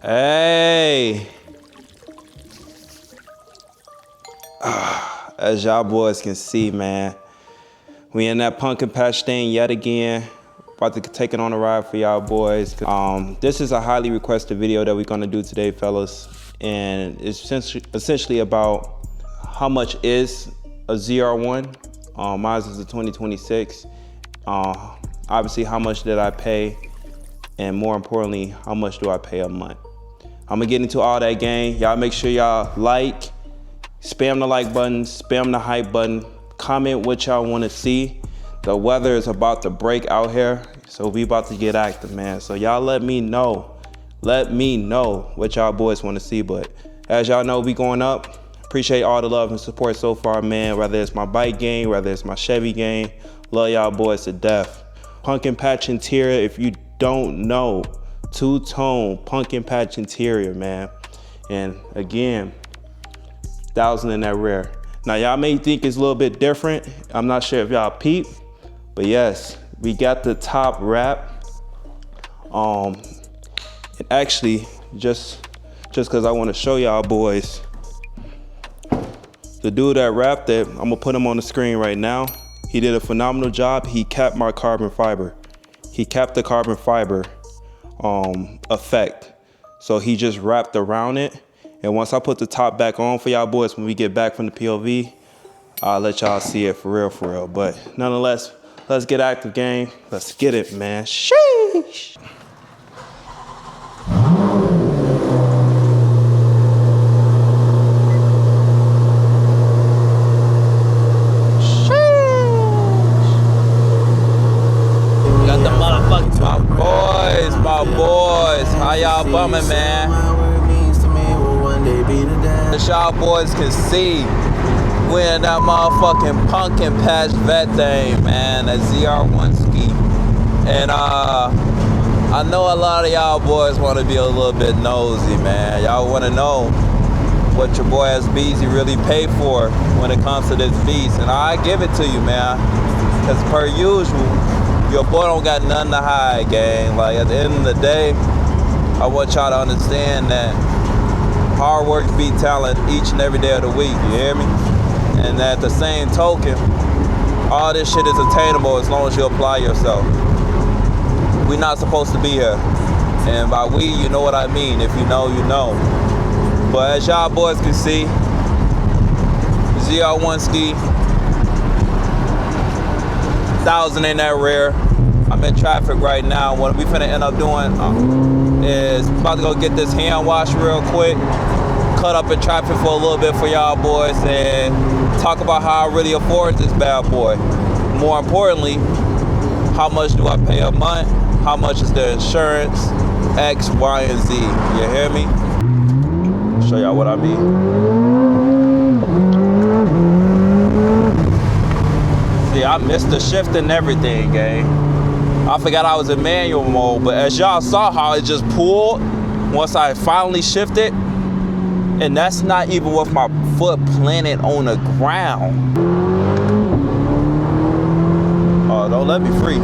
Hey, as y'all boys can see, man, we in that pumpkin patch thing yet again. About to take it on a ride for y'all boys. This is a highly requested video that we're gonna do today, fellas, and it's essentially about how much is a ZR1. Mine is a 2026. Obviously, how much did I pay, and more importantly, how much do I pay a month? I'm gonna get into all that, gang. Y'all make sure y'all like, spam the like button, spam the hype button, comment what y'all wanna see. The weather is about to break out here, so we about to get active, man. So y'all let me know what y'all boys wanna see. But as y'all know, we going up. Appreciate all the love and support so far, man. Whether it's my bike gang, whether it's my Chevy gang, love y'all boys to death. Pumpkin patch interior, if you don't know, two-tone pumpkin patch interior, man. And again, 1,000 in that rear. Now y'all may think it's a little bit different. I'm not sure if y'all peep, but yes, we got the top wrap. And actually, just cause I wanna show y'all boys, the dude that wrapped it, I'm gonna put him on the screen right now. He did a phenomenal job. He capped my carbon fiber. He capped the carbon fiber effect. So he just wrapped around it. And once I put the top back on for y'all boys, when we get back from the POV, I'll let y'all see it for real. But nonetheless, let's get active, gang. Let's get it, man. Sheesh. How y'all bumming, man? As y'all boys can see, we in that motherfucking pumpkin patch vet thing, man, that ZR1 ski. And I know a lot of y'all boys want to be a little bit nosy, man. Y'all want to know what your boy SBeeZy really paid for when it comes to this beast. And I give it to you, man. Because per usual, your boy don't got nothing to hide, gang. Like, at the end of the day, I want y'all to understand that hard work beats talent each and every day of the week, you hear me? And at the same token, all this shit is attainable as long as you apply yourself. We're not supposed to be here. And by we, you know what I mean. If you know, you know. But as y'all boys can see, ZR1 ski, 1,000 in that rear. I'm in traffic right now. What we finna end up doing is about to go get this hand wash real quick, cut up in traffic for a little bit for y'all boys, and talk about how I really afford this bad boy. More importantly, how much do I pay a month? How much is the insurance? X, Y, and Z. You hear me? Show y'all what I mean. See, I missed the shift and everything, gang. I forgot I was in manual mode, but as y'all saw how it just pulled once I finally shifted, and that's not even with my foot planted on the ground. Oh, don't let me free.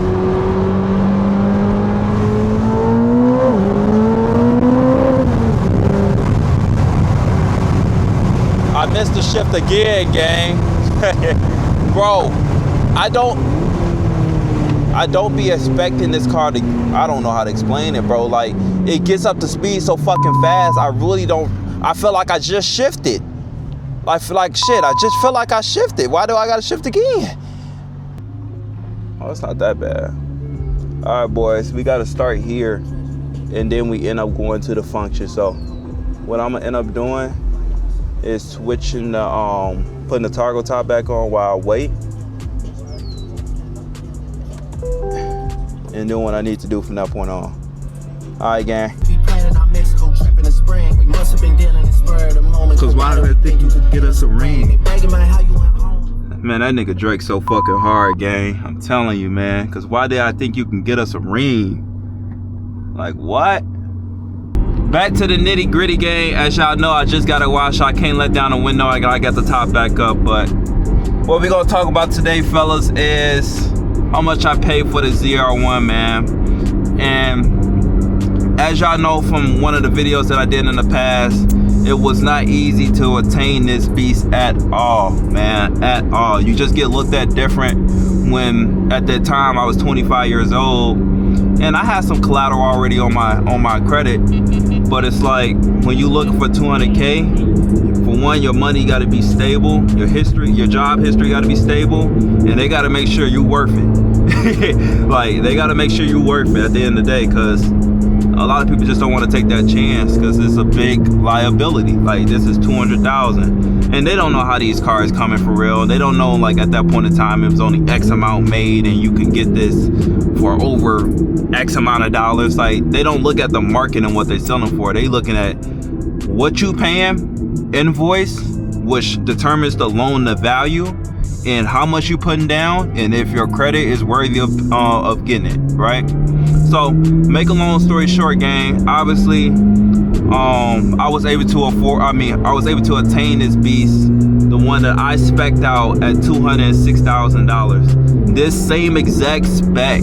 I missed the shift again, gang. Bro, I don't be expecting this car to, I don't know how to explain it, bro. Like, it gets up to speed so fucking fast. I really don't, I feel like I just shifted. I feel like shit, I just feel like I shifted. Why do I gotta shift again? Oh, it's not that bad. All right, boys, we gotta start here, and then we end up going to the function. So what I'm gonna end up doing is switching the, putting the toggle top back on while I wait. And doing what I need to do from that point on. All right, gang. Cause why did I think you could get us a ring? Man, that nigga Drake so fucking hard, gang. I'm telling you, man. Cause why did I think you can get us a ring? Like, what? Back to the nitty gritty, gang. As y'all know, I just got a wash. I can't let down the window. I got the top back up. But what we gonna talk about today, fellas, is how much I paid for the ZR1, man. And as y'all know from one of the videos that I did in the past, it was not easy to attain this beast at all, man, at all. You just get looked at different when at that time I was 25 years old and I had some collateral already on my credit, but it's like when you look for 200K, for one, your money got to be stable, your job history got to be stable, and they got to make sure you worth it. Like, they got to make sure you worth it at the end of the day, because a lot of people just don't want to take that chance because it's a big liability. Like, this is $200,000 and they don't know how these cars coming for real. They don't know, like, at that point in time it was only X amount made and you can get this for over X amount of dollars. Like, they don't look at the market and what they're selling for. They looking at what you paying, invoice, which determines the loan to value, and how much you putting down, and if your credit is worthy of getting it, right? So, make a long story short, gang, obviously, I was able to attain this beast, the one that I spec'd out at $206,000. This same exact spec,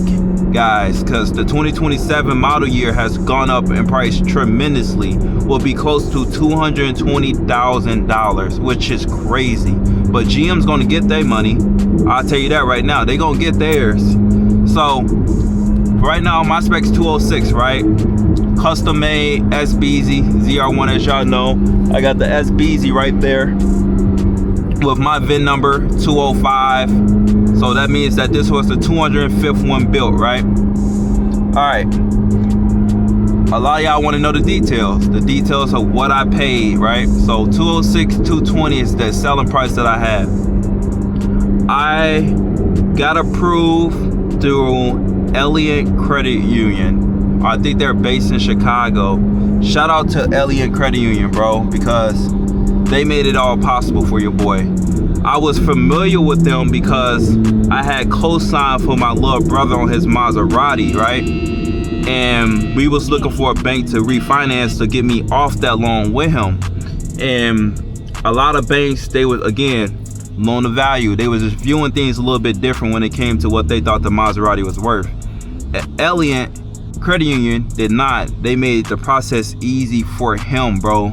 guys, because the 2027 model year has gone up in price tremendously, will be close to $220,000, which is crazy. But GM's gonna get their money. I'll tell you that right now. They gonna get theirs. So right now my spec's 206, right? Custom made SBeeZy ZR1, as y'all know. I got the SBeeZy right there with my VIN number 205. So that means that this was the 205th one built, right? All right. A lot of y'all want to know the details of what I paid, right? So 206, 220 is the selling price that I have. I got approved through Elliott Credit Union. I think they're based in Chicago. Shout out to Elliott Credit Union, bro, because they made it all possible for your boy. I was familiar with them because I had co-signed for my little brother on his Maserati, right? And we was looking for a bank to refinance to get me off that loan with him. And a lot of banks, they was, again, loan to value. They was just viewing things a little bit different when it came to what they thought the Maserati was worth. Elliott Credit Union did not. They made the process easy for him, bro.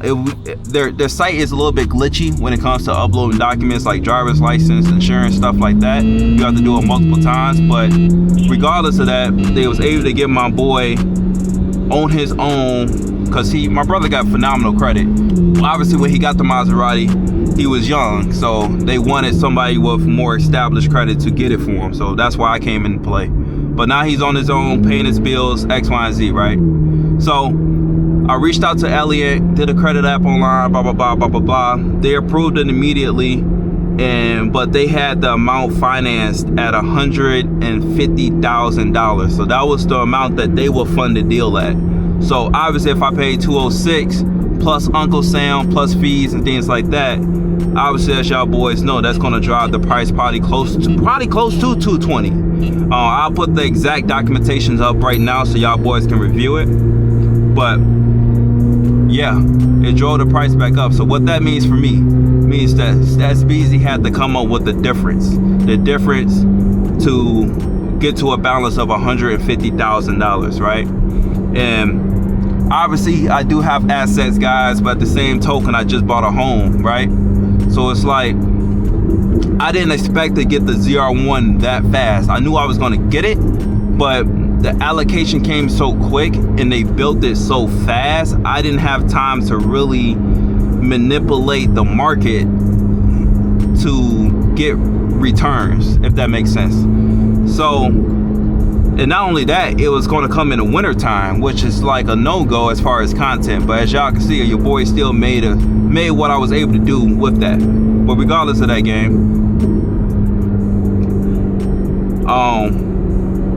Their site is a little bit glitchy when it comes to uploading documents like driver's license, insurance, stuff like that. You have to do it multiple times, but regardless of that, they was able to get my boy on his own, because my brother got phenomenal credit. Obviously when he got the Maserati, he was young, so they wanted somebody with more established credit to get it for him. So that's why I came into play. But now he's on his own, paying his bills, X, Y, and Z, right? So I reached out to Elliott, did a credit app online, blah, blah, blah, blah, blah, blah. They approved it immediately, but they had the amount financed at $150,000. So that was the amount that they will fund the deal at. So obviously if I paid 206 plus Uncle Sam plus fees and things like that, obviously, as y'all boys know, that's gonna drive the price probably close to 220. I'll put the exact documentations up right now so y'all boys can review it. But yeah, it drove the price back up. So what that means for me means that SBeeZy had to come up with the difference to get to a balance of $150,000, right? And obviously I do have assets, guys, but at the same token, I just bought a home, right? So it's like, I didn't expect to get the ZR1 that fast. I knew I was gonna get it, but the allocation came so quick and they built it so fast, I didn't have time to really manipulate the market to get returns, if that makes sense. So, and not only that, it was going to come in the winter time, which is like a no-go as far as content. But as y'all can see, your boy still made what I was able to do with that. But regardless of that, game,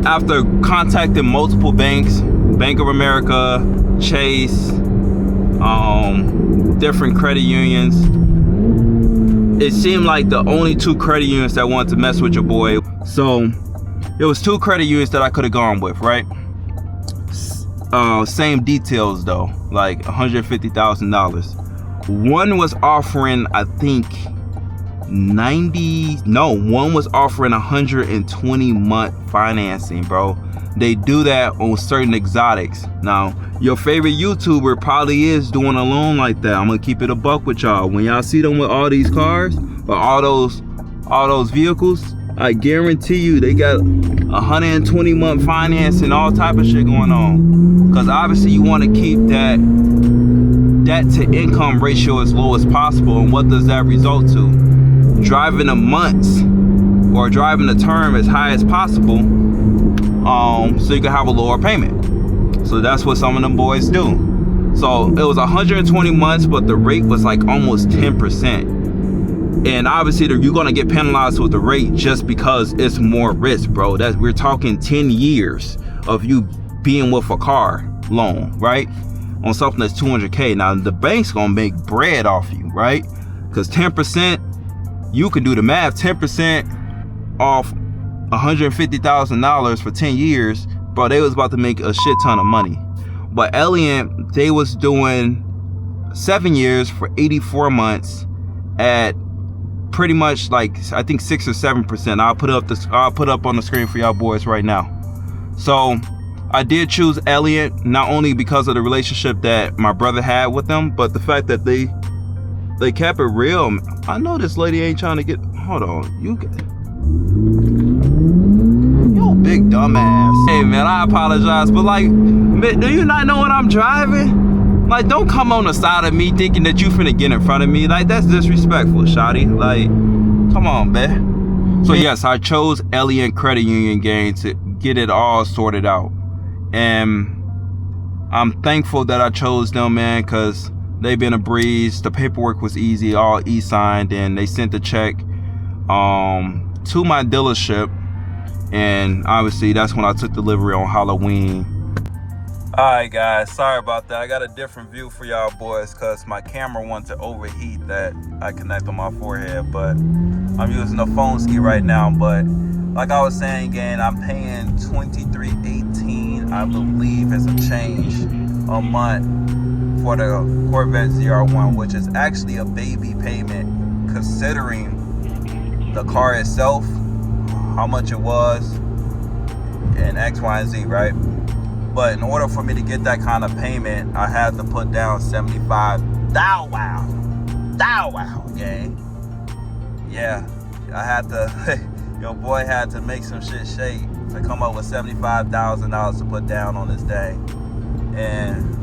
after contacting multiple banks, Bank of America, Chase, different credit unions, it seemed like the only 2 credit unions that wanted to mess with your boy. So it was 2 credit unions that I could have gone with, right? Same details though, like $150,000. One was offering, I think, one was offering 120-month financing, bro. They do that on certain exotics. Now, your favorite YouTuber probably is doing a loan like that. I'm gonna keep it a buck with y'all. When y'all see them with all these cars or all those vehicles, I guarantee you they got 120-month financing, all type of shit going on. Cause obviously you want to keep that debt to income ratio as low as possible. And what does that result to? Driving the months or driving the term as high as possible, so you can have a lower payment. So that's what some of them boys do. So it was 120 months, but the rate was like almost 10%. And obviously you're gonna get penalized with the rate just because it's more risk, bro. We're talking 10 years of you being with a car loan, right? On something that's 200K. Now the bank's gonna make bread off you, right? Because 10%, you can do the math. 10% off $150,000 for 10 years, bro. They was about to make a shit ton of money. But Alien, they was doing 7 years for 84 months at pretty much like, I think 6 or 7%. I'll put up on the screen for y'all boys right now. So I did choose Elliot, not only because of the relationship that my brother had with them, but the fact that they kept it real. I know this lady ain't trying to get, hold on, you big dumbass. Hey man, I apologize, but like, do you not know what I'm driving? Like, don't come on the side of me thinking that you finna get in front of me. Like, that's disrespectful, shawty. Like, come on, man. So yes, I chose Elliot Credit Union Gang to get it all sorted out. And I'm thankful that I chose them, man, because they've been a breeze. The paperwork was easy, all e-signed, and they sent the check to my dealership. And obviously that's when I took delivery on Halloween. Alright guys, sorry about that. I got a different view for y'all boys because my camera wanted to overheat that I connect on my forehead, but I'm using a phone ski right now. But like I was saying again, I'm paying $23.18, I believe, as a change a month for the Corvette ZR1, which is actually a baby payment considering the car itself, how much it was, and X, Y, and Z, right? But in order for me to get that kind of payment, I had to put down 75. Thou wow, gang. Yeah, I had to, your boy had to make some shit shake to come up with $75,000 to put down on this day. And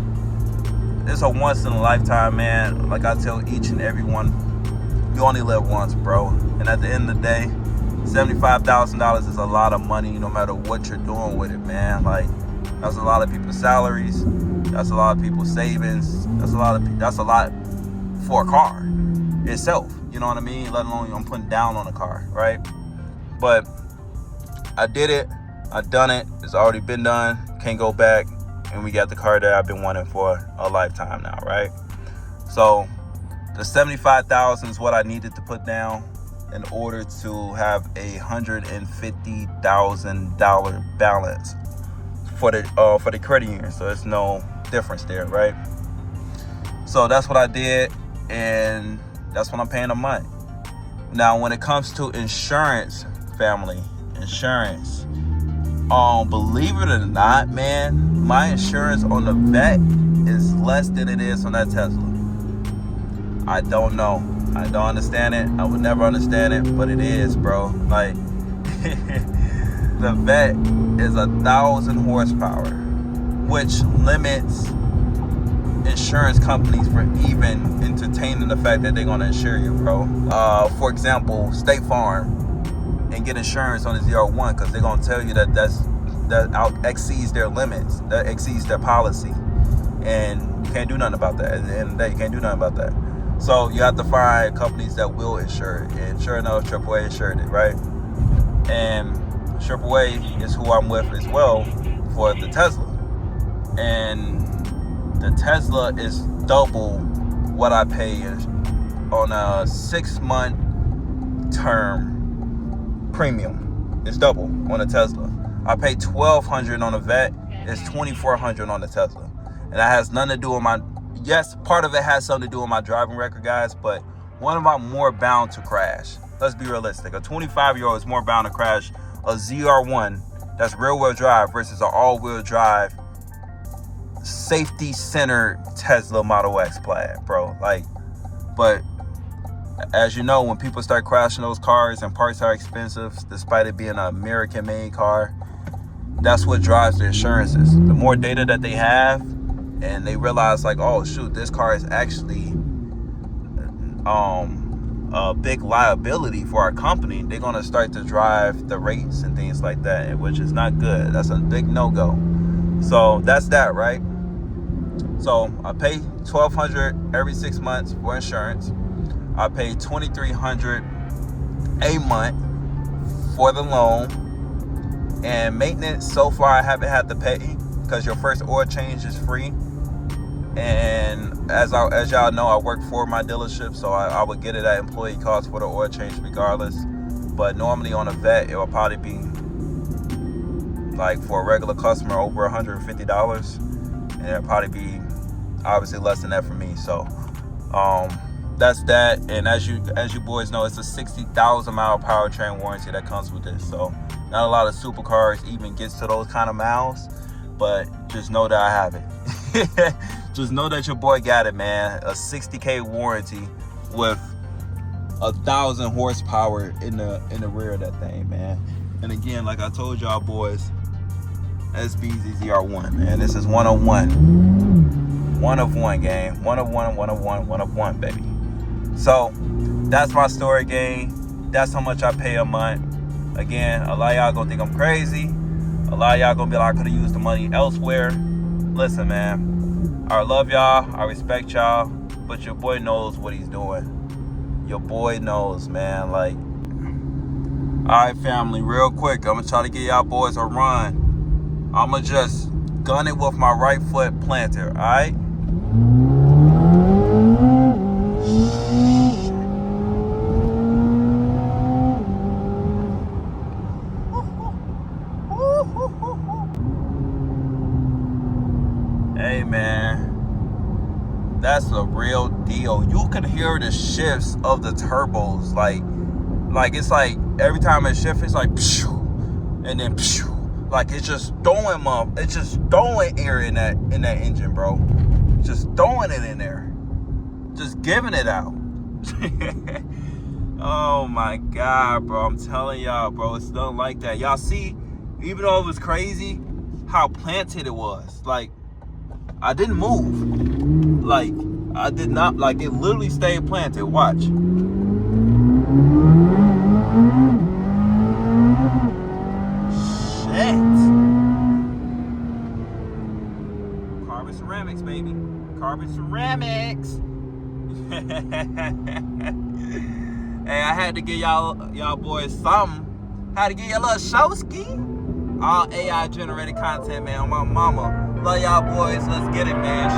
it's a once in a lifetime, man. Like I tell each and every one, you only live once, bro. And at the end of the day, $75,000 is a lot of money no matter what you're doing with it, man. Like, that's a lot of people's salaries, that's a lot of people's savings, that's a lot for a car itself, you know what I mean? Let alone I'm putting down on a car, right? But I did it, I done it, it's already been done, can't go back, and we got the car that I've been wanting for a lifetime now, right? So the $75,000 is what I needed to put down in order to have a $150,000 balance for the credit union. So there's no difference there, right? So that's what I did, and that's what I'm paying a month. Now when it comes to insurance, family, insurance, believe it or not, man, my insurance on the Vet is less than it is on that Tesla. I don't know, I don't understand it, I would never understand it, but it is, bro. Like the Vet is 1,000 horsepower, which limits insurance companies from even entertaining the fact that they're gonna insure you, bro. For example, State Farm and get insurance on the ZR1 because they're gonna tell you that exceeds their limits, that exceeds their policy, and you can't do nothing about that. At the end of the day, you can't do nothing about that. So you have to find companies that will insure it, and sure enough, AAA insured it, right? And AAA is who I'm with as well for the Tesla, and the Tesla is double what I pay on a 6-month term premium. It's double on a Tesla. I pay $1,200 on a Vet. It's $2,400 on the Tesla. And that has nothing to do with my, yes, part of it has something to do with my driving record, guys, but one of them more bound to crash. Let's be realistic. A 25-year-old is more bound to crash a ZR1 that's rear-wheel drive versus an all-wheel drive safety-centered Tesla Model X Plaid, bro. Like, but as you know, when people start crashing those cars and parts are expensive, despite it being an American-made car, that's what drives the insurances. The more data that they have, and they realize like, oh shoot, this car is actually a big liability for our company, they're gonna start to drive the rates and things like that, which is not good. That's a big no-go. So that's that, right? So I pay $1,200 every 6 months for insurance. I pay $2,300 a month for the loan, and maintenance so far I haven't had to pay because your first oil change is free. And as y'all know, I work for my dealership, so I would get it at employee cost for the oil change regardless. But normally on a Vet, it will probably be like for a regular customer over $150, and it'll probably be obviously less than that for me. So that's that. And as you boys know, it's a 60,000 mile powertrain warranty that comes with this. So not a lot of supercars even gets to those kind of miles, but just know that I have it. Just know that your boy got it, man. A 60K warranty with 1,000 horsepower in the rear of that thing, man. And again, like I told y'all boys, SBeeZy ZR1, man. This is one of one. One of one, gang. One of one, baby. So that's my story, gang. That's how much I pay a month. Again, a lot of y'all gonna think I'm crazy. A lot of y'all gonna be like, I could have used the money elsewhere. Listen, man, I love y'all, I respect y'all, but your boy knows what he's doing. Your boy knows, man. Like, all right, family, real quick, I'm gonna try to give y'all boys a run. I'm gonna just gun it with my right foot planted, all right? Hey, man, that's a real deal. You can hear the shifts of the turbos. Like it's like every time it shifts, it's like pshoo, and then pshoo. Like it's just throwing air in that engine, bro. Just throwing it in there. Just giving it out. Oh my God, bro. I'm telling y'all, bro, it's nothing like that. Y'all see, even though it was crazy, how planted it was. Like, I didn't move. Like, I did not, like, it literally stayed planted. Watch. Shit. Carbon ceramics, baby. Carbon ceramics. Hey, I had to give y'all boys something. Had to give y'all a little showski. All AI generated content, man, on my mama. Love y'all boys. Let's get it, man.